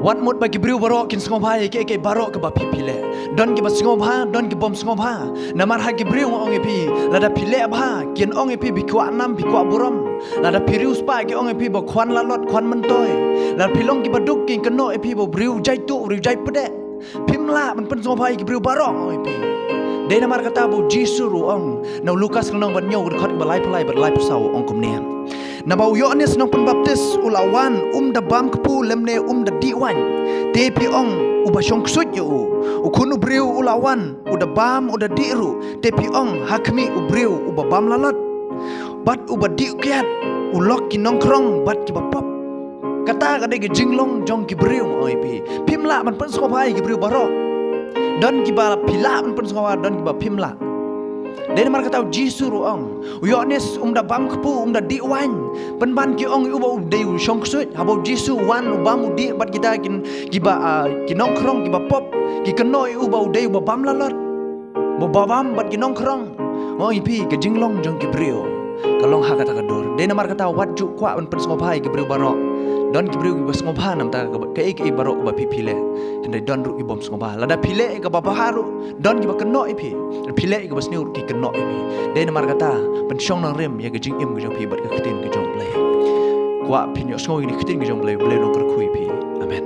Wat mut bagi beriu barok kin sngom hai ke barok ke ba pipile don ki ba sngom ha don ki bom sngom ha namar ha ki beriu ong epi lada pile ba kin ong epi bikwa nam bikwa buram lada piriu spa ki ong epi ba khwan la lot khwan mentoy lada pilong ki ba duk kin keno epi ba beriu jai tu beriu jai pede pimla man pen sngom hai ki beriu barok ong epi de namar kata bu jisu ru ong no lukas nong ban nyau khot ba lai phlai ba lai psau ong kom ne na bau Yohanes nong penbaptis ulawan da bam kepu lemne da diwan tepi ong uba syong ksut yo ukun ubriu ulawan da bam da diru tepi ong hakmi ubriu uba bam lalat bat uba di kiat ulok ki nongkrong bat ki bapop kata kade ki jinglong jong ki briu oi pi pimla man pen skopai ki briu barok don ki ba pila man pen skopa don ki ba pimla dari mar kata jisu ru ong Yohanes da bam kepu da diwan penban ki ong uba udeu syong ksut habau jisu wan ubam di bat kita kin kiba ki nongkrong kiba pop ki kenoi uba udeu uba bam lalot bo babam bat ki nongkrong oh ipi ke jinglong jong ki brio kalong ha kata kador de namar kata wat ju kwa pen sngopai ki brio barok don ki brio ki bas ngopha nam ta ke barok ba pipile hende don ru ki bom sngopha lada pile ke ba haru don ki ba keno ipi pile ke bas niur ki keno ipi de namar kata pen syong nang rem ya ke jing im ke jong pi bat ke kitin ke jong play kwa pinyo sngo ni kitin ke jong play no kur kui pi amen.